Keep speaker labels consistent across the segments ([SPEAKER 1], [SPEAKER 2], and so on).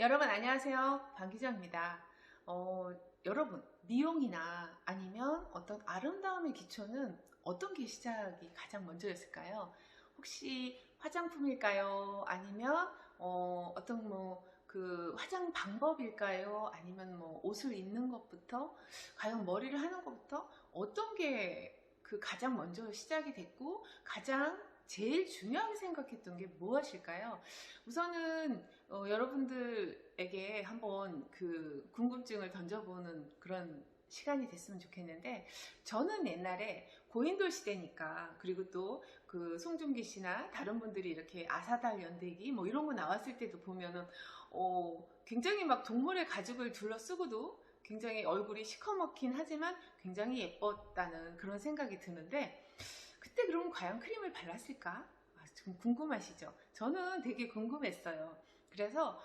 [SPEAKER 1] 여러분 안녕하세요. 방기정입니다. 여러분 미용이나 아니면 어떤 아름다움의 기초는 어떤 게 시작이 가장 먼저였을까요? 혹시 화장품일까요? 아니면 어떤 그 화장 방법일까요? 아니면 옷을 입는 것부터 과연 머리를 하는 것부터 어떤 게 그 가장 먼저 시작이 됐고 가장 제일 중요하게 생각했던 게 무엇일까요? 우선은 여러분들에게 한번 그 궁금증을 던져보는 그런 시간이 됐으면 좋겠는데, 저는 옛날에 고인돌 시대니까, 그리고 또 그 송중기 씨나 다른 분들이 이렇게 아사달 연대기 뭐 이런 거 나왔을 때도 보면은 굉장히 막 동물의 가죽을 둘러쓰고도 굉장히 얼굴이 시커멓긴 하지만 굉장히 예뻤다는 그런 생각이 드는데, 그때 그럼 과연 크림을 발랐을까? 좀 궁금하시죠? 저는 되게 궁금했어요. 그래서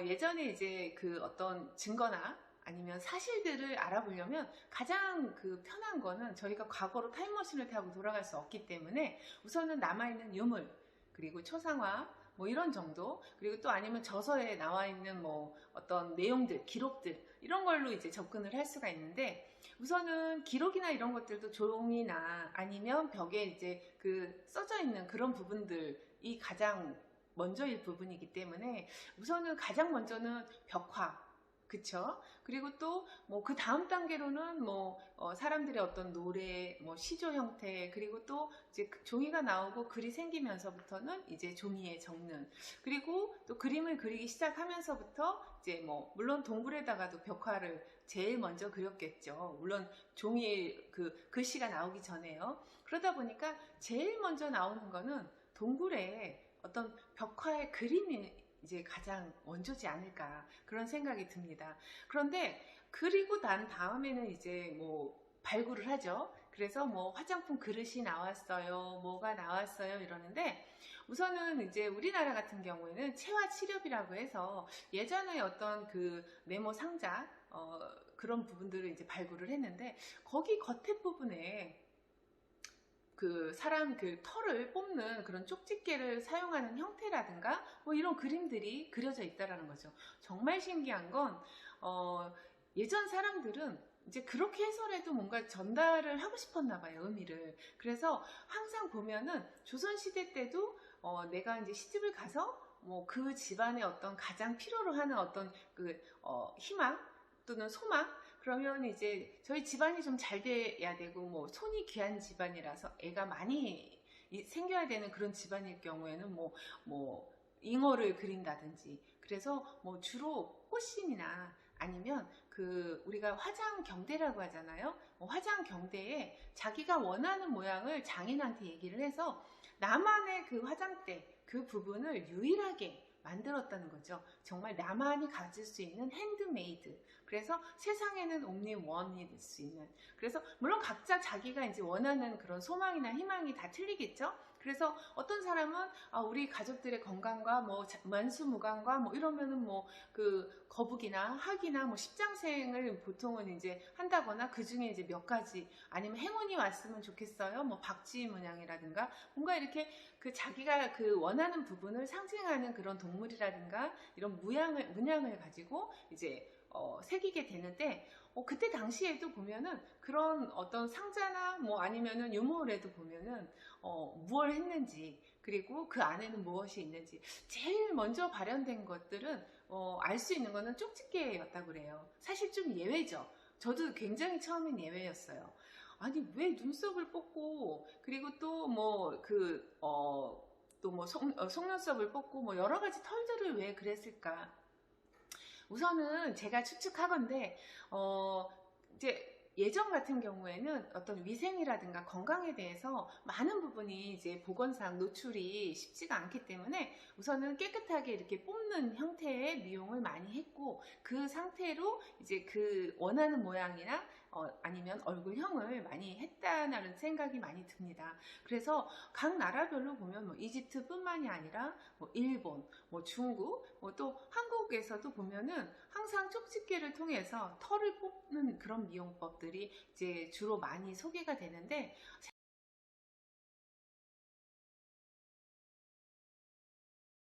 [SPEAKER 1] 예전에 이제 그 어떤 증거나 아니면 사실들을 알아보려면 가장 그 편한 거는, 저희가 과거로 타임머신을 타고 돌아갈 수 없기 때문에 우선은 남아있는 유물, 그리고 초상화 뭐 이런 정도, 그리고 또 아니면 저서에 나와 있는 뭐 어떤 내용들, 기록들, 이런 걸로 이제 접근을 할 수가 있는데, 우선은 기록이나 이런 것들도 종이나 아니면 벽에 이제 그 써져 있는 그런 부분들이 가장 먼저일 부분이기 때문에 우선은 가장 먼저는 벽화, 그쵸? 그리고 또 뭐 그 다음 단계로는 뭐 사람들의 어떤 노래, 뭐 시조 형태, 그리고 또 이제 종이가 나오고 글이 생기면서부터는 이제 종이에 적는, 그리고 또 그림을 그리기 시작하면서부터 이제 뭐 물론 동굴에다가도 벽화를 제일 먼저 그렸겠죠. 물론 종이에 그 글씨가 나오기 전에요. 그러다 보니까 제일 먼저 나오는 거는 동굴에 어떤 벽화의 그림이 이제 가장 원조지 않을까, 그런 생각이 듭니다. 그런데 그리고 난 다음에는 이제 뭐 발굴을 하죠. 그래서 뭐 화장품 그릇이 나왔어요, 뭐가 나왔어요 이러는데, 우선은 이제 우리나라 같은 경우에는 체화치렵이라고 해서 예전에 어떤 그 네모 상자 그런 부분들을 이제 발굴을 했는데, 거기 겉에 부분에 그 사람 그 털을 뽑는 그런 쪽집게를 사용하는 형태라든가 뭐 이런 그림들이 그려져 있다라는 거죠. 정말 신기한 건 예전 사람들은 이제 그렇게 해서라도 뭔가 전달을 하고 싶었나 봐요, 의미를. 그래서 항상 보면은 조선시대 때도 내가 이제 시집을 가서 뭐 그 집안의 어떤 가장 필요로 하는 어떤 그 희망 또는 소망, 그러면 이제 저희 집안이 좀 잘 돼야 되고 뭐 손이 귀한 집안이라서 애가 많이 생겨야 되는 그런 집안일 경우에는 뭐 잉어를 그린다든지, 그래서 뭐 주로 꽃심이나 아니면 그 우리가 화장 경대라고 하잖아요. 화장 경대에 자기가 원하는 모양을 장인한테 얘기를 해서 나만의 그 화장대 그 부분을 유일하게 만들었다는 거죠. 정말 나만이 가질 수 있는 핸드메이드. 그래서 세상에는 only one이 될 수 있는. 그래서 물론 각자 자기가 이제 원하는 그런 소망이나 희망이 다 틀리겠죠. 그래서 어떤 사람은 우리 가족들의 건강과 뭐 만수무강과 뭐 이러면은 뭐 그 거북이나 학이나 뭐 십장생을 보통은 이제 한다거나, 그 중에 이제 몇 가지 아니면 행운이 왔으면 좋겠어요. 뭐 박쥐 문양이라든가 뭔가 이렇게 그 자기가 그 원하는 부분을 상징하는 그런 동물이라든가 이런 문양을 가지고 이제 새기게 되는데, 그때 당시에도 보면은 그런 어떤 상자나 뭐 아니면은 유물에도 보면은 무엇을 했는지, 그리고 그 안에는 무엇이 있는지 제일 먼저 발현된 것들은 알 수 있는 거는 쪽집게였다고 그래요. 사실 좀 예외죠. 저도 굉장히 처음엔 예외였어요. 아니 왜 눈썹을 뽑고, 그리고 또 뭐 그 또 뭐 속눈썹을 뽑고 뭐 여러 가지 털들을 왜 그랬을까? 우선은 제가 추측하건데 이제 예전 같은 경우에는 어떤 위생이라든가 건강에 대해서 많은 부분이 이제 보건상 노출이 쉽지가 않기 때문에 우선은 깨끗하게 이렇게 뽑는 형태의 미용을 많이 했고, 그 상태로 이제 그 원하는 모양이나 아니면 얼굴형을 많이 했다는 생각이 많이 듭니다. 그래서 각 나라별로 보면 뭐 이집트뿐만이 아니라 뭐 일본, 뭐 중국, 뭐 또 한국에서도 보면은 항상 쪽집게를 통해서 털을 뽑는 그런 미용법들이 이제 주로 많이 소개가 되는데,